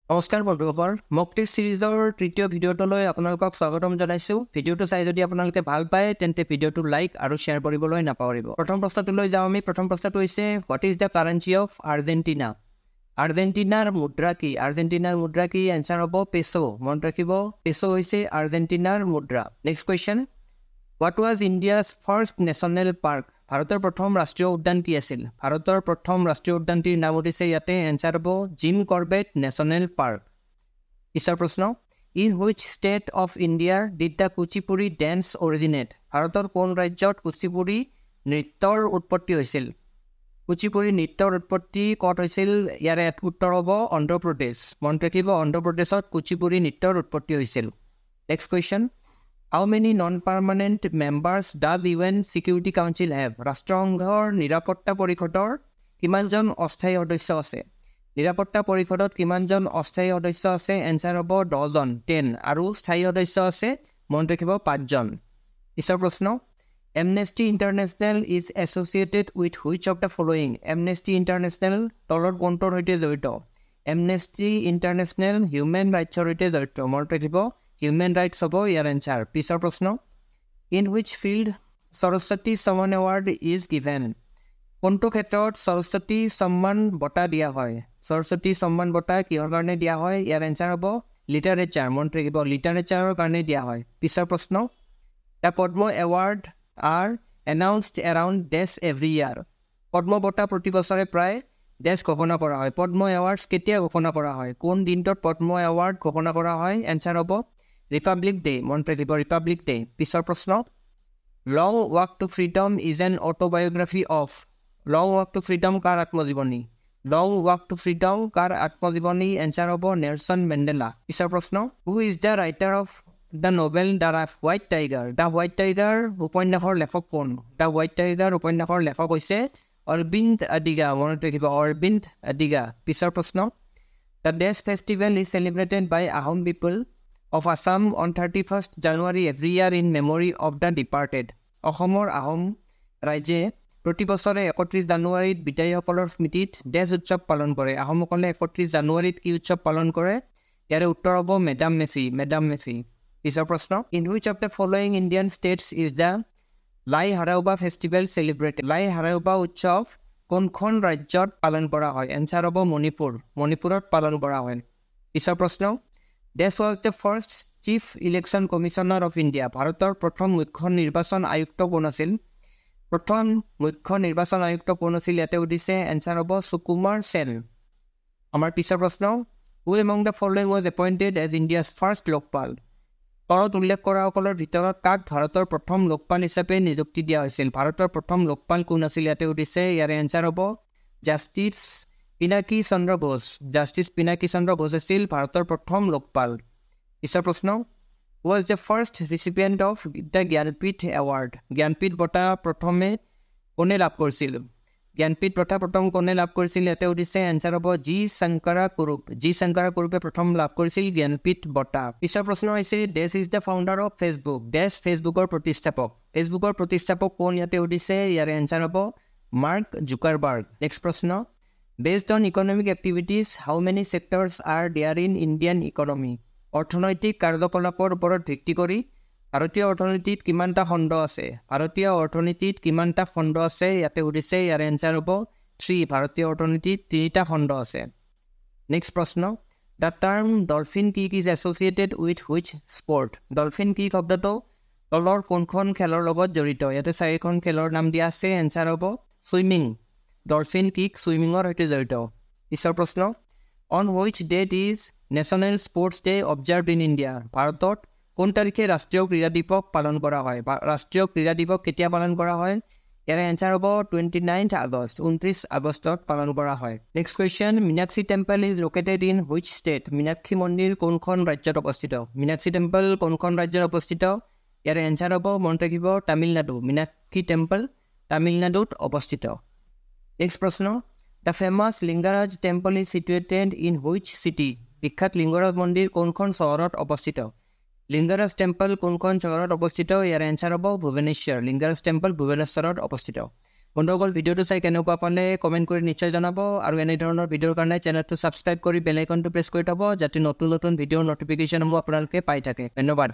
নমস্কাৰ বন্ধুসকল মক টেষ্ট সিৰিজৰ তৃতীয় ভিডিঅ'টোলৈ আপোনালোকক স্বাগতম জনাইছো। ভিডিঅ'টো চাই যদি আপোনালোকে ভাল পায় তেন্তে ভিডিঅ'টো লাইক আৰু শ্বেয়াৰ কৰিবলৈ নাপাহৰিব। প্ৰথম প্ৰশ্নটোলৈ যাওঁ আমি। প্ৰথম প্ৰশ্নটো হৈছে what is the currency of Argentina? আৰ্জেণ্টিনাৰ মুদ্ৰা কি? আৰ্জেণ্টিনাৰ মুদ্ৰা কি? এনচাৰ হ'ব পেছো। মনত ৰাখিব, পেছো হৈছে আৰ্জেণ্টিনাৰ মুদ্ৰা। Next question, what was India's first national park? ভাৰতৰ প্ৰথম ৰাষ্ট্ৰীয় উদ্যান কি আছিল? ভাৰতৰ প্ৰথম ৰাষ্ট্ৰীয় উদ্যানটিৰ নাম উঠিছে ইয়াতে, এনচাৰ হ'ব জিম কৰবেট নেশ্যনেল পাৰ্ক। পিছৰ প্ৰশ্ন, in which state of India did the Kuchipudi dance originate? ভাৰতৰ কোন ৰাজ্যত কুচিপুড়ি নৃত্যৰ উৎপত্তি হৈছিল? কুচিপুড়ি নৃত্যৰ উৎপত্তি ক'ত হৈছিল? ইয়াৰে উত্তৰ হ'ব অন্ধ্ৰপ্ৰদেশ। মনত ৰাখিব, অন্ধ্ৰপ্ৰদেশত কুচিপুড়ি নৃত্যৰ উৎপত্তি হৈছিল। Next question, how many non permanent members does UN security council have? ৰাষ্ট্ৰসংঘৰ নিৰাপত্তা পৰিষদৰ কিমানজন অস্থায়ী সদস্য আছে? নিৰাপত্তা পৰিষদত কিমানজন অস্থায়ী সদস্য আছে? এনচাৰ হ'ব 10জন, 10, আৰু স্থায়ী সদস্য আছে মনত ৰাখিব 5জন। পিছৰ প্ৰশ্ন, Amnesty international is associated with which of the following? Amnesty international তলৰ কোনটোৰ সৈতে জড়িত? এমনেষ্টি ইণ্টাৰনেশ্যনেল হিউমেন ৰাইটছৰ সৈতে জড়িত। মনত ৰাখিব, হিউমেন ৰাইটছ হ'ব ইয়াৰ এনচাৰ। পিছৰ প্ৰশ্ন, in which field Saraswati Samman award is given? কোনটো ক্ষেত্ৰত সৰস্বতী সম্মান বঁটা দিয়া হয়? সৰস্বতী সম্মান বঁটা কিহৰ কাৰণে দিয়া হয়? ইয়াৰ এনচাৰ হ'ব লিটাৰেচাৰ। মনত ৰাখিব, লিটাৰেচাৰৰ কাৰণে দিয়া হয়। পিছৰ প্ৰশ্ন, the Padma award are announced around dash every year? Padma বঁটা প্ৰতি বছৰে প্ৰায় ডেছ ঘোষণা কৰা হয়। পদ্ম এৱাৰ্ডছ কেতিয়া ঘোষণা কৰা হয়? কোন দিনটোত পদ্ম এৱাৰ্ড ঘোষণা কৰা হয়? এনচাৰ হ'ব ৰিপাব্লিক ডে। মনত ৰাখিব, ৰিপাব্লিক ডে। পিছৰ প্ৰশ্ন, long walk to freedom is an autobiography of? Long walk to freedom কাৰ আত্মজীৱনী? লং ৱাক টু ফ্ৰীডম কাৰ আত্মজীৱনী? এনচাৰ হ'ব নেলছন মেণ্ডেলা। পিছৰ প্ৰশ্ন, who is the writer of the novel the white tiger? The white tiger উপন্যাসৰ লেখক কোন? দ্য হোৱাইট টাইগাৰ উপন্যাসৰ লেখক হৈছে অৰবিন্দ আদিগা। মনত ৰাখিব, অৰবিন্দ আদিগা। পিছৰ প্ৰশ্ন, the dash festival is celebrated by Ahom people of Assam on 31st January every year in memory of the departed? অসমৰ আহোম ৰাইজে প্ৰতি বছৰে 31 জানুৱাৰীত বিদায়ীসকলৰ স্মৃতিত ডেছ উৎসৱ পালন কৰে। আহোমসকলে 31 জানুৱাৰীত কি উৎসৱ পালন কৰে? ইয়াৰে উত্তৰ হ'ব মেডাম মেফি, মেডাম মেফি। পিছৰ প্ৰশ্ন, in which of the following Indian states is the লাই হাৰাওবা ফেষ্টিভেল চেলিব্ৰেটেড? লাই হাৰাওবা উৎসৱ কোনখন ৰাজ্যত পালন কৰা হয়? এনচাৰ হ'ব মণিপুৰ, মণিপুৰত পালন কৰা হয়। পিছৰ প্ৰশ্ন, dash was the first chief election commissioner of India? ভাৰতৰ প্ৰথম মুখ্য নিৰ্বাচন আয়ুক্ত কোন আছিল? প্ৰথম মুখ্য নিৰ্বাচন আয়ুক্ত কোন আছিল? ইয়াতে সুধিছে, এনচাৰ হ'ব সুকুমাৰ সেন। আমাৰ পিছৰ প্ৰশ্ন, who among the following was appointed as India's first Lokpal? তলত উল্লেখ কৰাসকলৰ ভিতৰত কাক ভাৰতৰ প্ৰথম লোকপাল হিচাপে নিযুক্তি দিয়া হৈছিল? ভাৰতৰ প্ৰথম লোকপাল কোন আছিল? ইয়াতে সুধিছে, ইয়াৰে এনচাৰ হ'ব জাষ্টিছ পিনাকী চন্দ্ৰ ঘোষ। জাষ্টিছ পিনাকী চন্দ্ৰ ঘোষ আছিল ভাৰতৰ প্ৰথম লোকপাল। পিছৰ প্ৰশ্ন, was the first recipient of the Jnanpith award? Jnanpith বঁটা প্ৰথমে কোনে লাভ কৰিছিল? জ্ঞানপীঠ বঁটা প্ৰথম কোনে লাভ কৰিছিল? ইয়াতে সুধিছে, এনচাৰ হ'ব জি শংকৰা কুৰুপ। জি শংকৰা কুৰুপে প্ৰথম লাভ কৰিছিল জ্ঞানপীঠ বঁটা। পিছৰ প্ৰশ্ন হৈছে, dash is the founder of Facebook? Dash ফেচবুকৰ প্ৰতিষ্ঠাপক। ফেচবুকৰ প্ৰতিষ্ঠাপক কোন? ইয়াতে সুধিছে, ইয়াৰে এনচাৰ হ'ব মাৰ্ক জুকাৰবাৰ্গ। নেক্সট প্ৰশ্ন, based on economic activities how many sectors are there in Indian economy? অৰ্থনৈতিক কাৰ্যকলাপৰ ওপৰত ভিত্তি কৰি ভাৰতীয় অৰ্থনীতিত কিমানটা খণ্ড আছে? ভাৰতীয় অৰ্থনীতিত কিমানটা খণ্ড আছে? ইয়াতে সুধিছে, ইয়াৰ এনচাৰ হ'ব 3। ভাৰতীয় অৰ্থনীতিত 3টা খণ্ড আছে। নেক্সট প্ৰশ্ন, the term dolphin kick is associated with which sport? Dolphin kick শব্দটো তলৰ কোনখন খেলৰ লগত জড়িত? ইয়াতে 4খন খেলৰ নাম দিয়া আছে। এনচাৰ হ'ব ছুইমিং। ডলফিন কিক ছুইমিঙৰ সৈতে জড়িত। পিছৰ প্ৰশ্ন, on which date is national sports day observed in India? ভাৰতত কোন তাৰিখে ৰাষ্ট্ৰীয় ক্ৰীড়া দিৱস পালন কৰা হয়? ৰাষ্ট্ৰীয় ক্ৰীড়া দিৱস কেতিয়া পালন কৰা হয়? ইয়াৰে এনচাৰ হ'ব 29 আগষ্ট, 29 আগষ্টত পালন কৰা হয়। Next question, Meenakshi temple is located in which state? Meenakshi মন্দিৰ কোনখন ৰাজ্যত অৱস্থিত? মীনাক্ষী টেম্পল কোনখন ৰাজ্যত অৱস্থিত? ইয়াৰে এনচাৰ হ'ব মনত ৰাখিব তামিলনাডু। মীনাক্ষী টেম্পল তামিলনাডুত অৱস্থিত। নেক্সট প্ৰশ্ন, the famous Lingaraj temple is situated in which city? বিখ্যাত লিংগৰাজ মন্দিৰ কোনখন চহৰত অৱস্থিত? লিংগাৰাজ টেম্পল কোনখন চহৰত অৱস্থিত? ইয়াৰ এনচাৰ হ'ব ভুৱনেশ্বৰ। লিংগাৰাজ টেম্পল ভুৱনেশ্বৰত অৱস্থিত। বন্ধুসকল ভিডিঅ'টো চাই কেনেকুৱা পালে কমেণ্ট কৰি নিশ্চয় জনাব আৰু এনে ধৰণৰ ভিডিঅ'ৰ কাৰণে চেনেলটো ছাবস্ক্ৰাইব কৰি বেল আইকনটো প্ৰেছ কৰি থ'ব যাতে নতুন নতুন ভিডিঅ'ৰ ন'টিফিকেশ্যনসমূহ আপোনালোকে পাই থাকে। ধন্যবাদ।